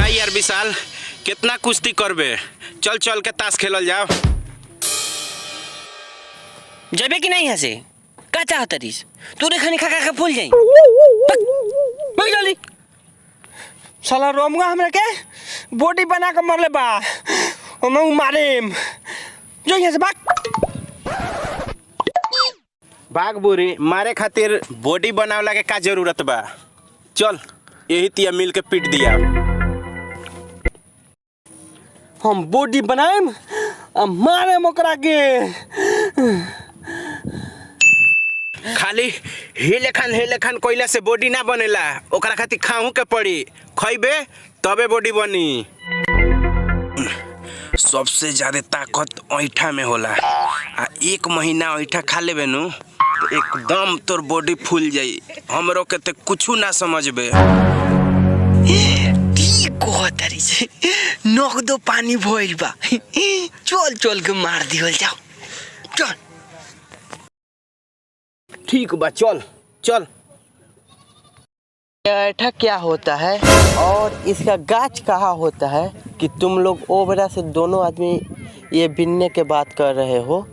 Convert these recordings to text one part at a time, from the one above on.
का यार विशाल कितना कुश्ती करबे। चल चल के ताश खेलल जाओ। जबे कि नहीं हसे का चाहत रिस तूने खानी खा के फूल जाई भाग जल्दी। साला रोमगा हमरा के बॉडी बना के मरले बा ओ मैं मारेम जो यहां से भाग बुरी मारे खातिर बॉडी बनावला के का जरूरत बा। चल यही तिया मिल के पीट दिया। हम बॉडी बनाएम आ मारे ओकरा के। खाली हिले खान कोइला से बॉडी ना बनेला। ओकरा खातिर खाहू के पड़ी। खइबे तबे बॉडी बनी। सबसे ज्यादा ताकत ऐठा में होला। आ 1 महीना ऐठा खा लेबे नु तो एकदम तोर बॉडी फूल जाई। हमरो के ते कुछ ना समझबे। ठीक कहतरी से नोक दो पानी भइल बा। चल चल के मार दिहल जाओ चल। ठीक बा चल चल। ऐठा क्या होता है और इसका गाछ कहाँ होता है कि तुम लोग ओबरा से दोनों आदमी ये बिनने के बात कर रहे हो।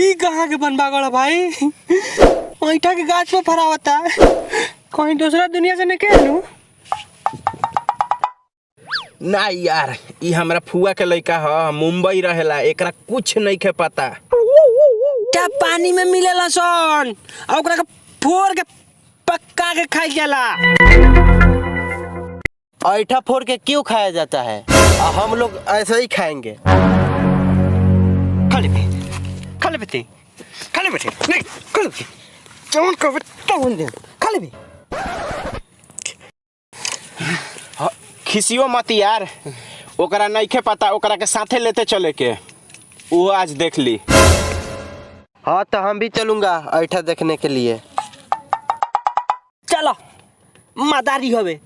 ये कहाँ के बनबा गड़ा भाई। ऐठा के गाछ पे फरा होता है कहीं दूसरा दुनिया से निकलू ना यार ई हमरा फुआ के लइका ह मुंबई रहेला। एकरा कुछ नहीं के पता। क्या पानी में मिलेला सन और ओकरा के फोड़ के पक्का के खाई जाला। ऐठा फोड़ के क्यों खाया जाता है हम लोग ऐसे ही खाएंगे। खा ले बेटे नहीं खा ले जौन कबे तौन दे खा ले। खिसियो मत यार। ओकरा नहीं के पता। ओकरा के साथे लेते चले के वो आज देख ली। हाँ तो हम भी चलूंगा ऐठा देखने के लिए। चलो मदारी होवे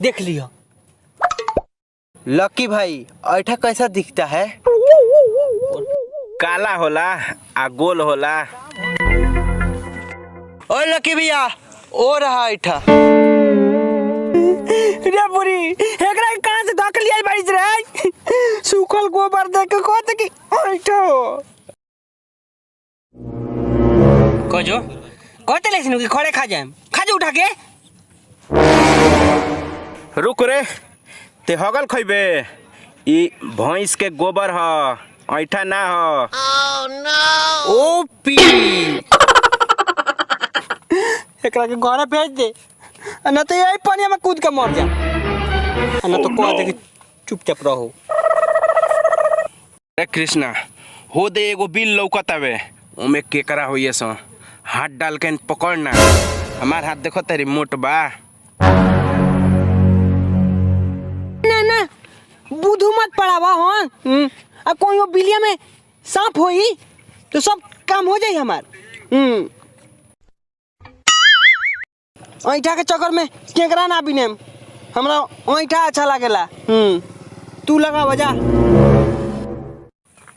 देख लियो। लकी भाई ऐठा कैसा दिखता है। काला होला आ गोल होला। ओए लकी भैया ओ रहा ऐठा। रे बुरी एकरा कहां से धक लिया बारिश रे। सूखल गोबर देख के कहत कि ऐठा कोजो कहते लेकिन कि खड़े खा जाए खा जा उठा के। रुक रे ते हगल खइबे। ई भैंस के गोबर ह ऐठा ना ह। ओ पी एकरा के घरे भेज दे ना तो यही पानी में कूद के मर जा ना तो कह दे कि चुपचाप रहो। अरे कृष्णा हो दे एगो बिल लौकत आवे ओमे केकरा होइए सो हाथ डाल के पकड़ना। हमार हाथ देखो तेरी मोट बा। ना ना बुधू मत पड़ावा। हाँ अब कोई वो बिलिया में सांप होई तो सब काम हो जाई हमार। ऐठा के चक्कर में केकरा ना बिने हमरा ऐठा अच्छा लागेला। तू लगा वजह।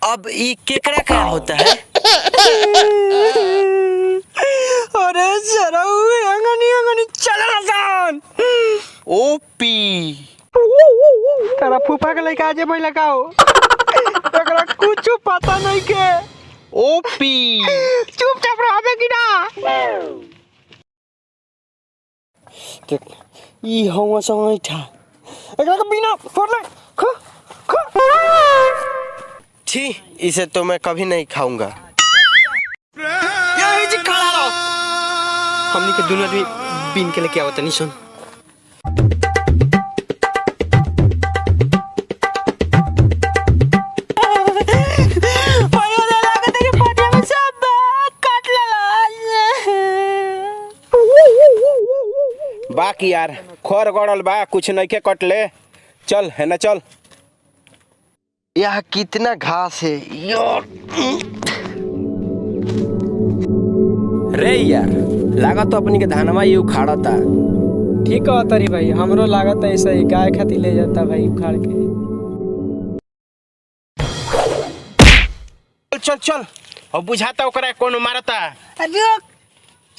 अब ये केकरा क्या होता है। अरे सरऊ अंगनी चला जान ओपी तेरा फूफा के लेके आजे भाई लगाओ। एकरा कुछ पता नहीं के ओपी चुपचाप रहबे कि ना। ई हवा संग था एकरा के बिना फोड़ ले खा छी। इसे तो मैं कभी नहीं खाऊंगा। यही जी खड़ा रहो। हमनी के दोनों आदमी बिन के लेके आवत नहीं सुन। बाकी यार खोर गड़ल बा कुछ नहीं के कटले। चल है ना चल। यह कितना घास है यार। रे यार लागत तो अपनी के धानवा ये उखाड़ा था। ठीक है तरी भाई हमरो लागत ऐसा ही गाय खाती ले जाता भाई उखाड़ के। चल चल अब बुझाता ओकरा कोनो मारता। रुक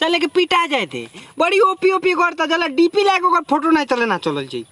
चले के पिटा जाए थे बड़ी ओपी ओपी करता चला डीपी लायक ओकर फोटो नहीं चले ना चलल जी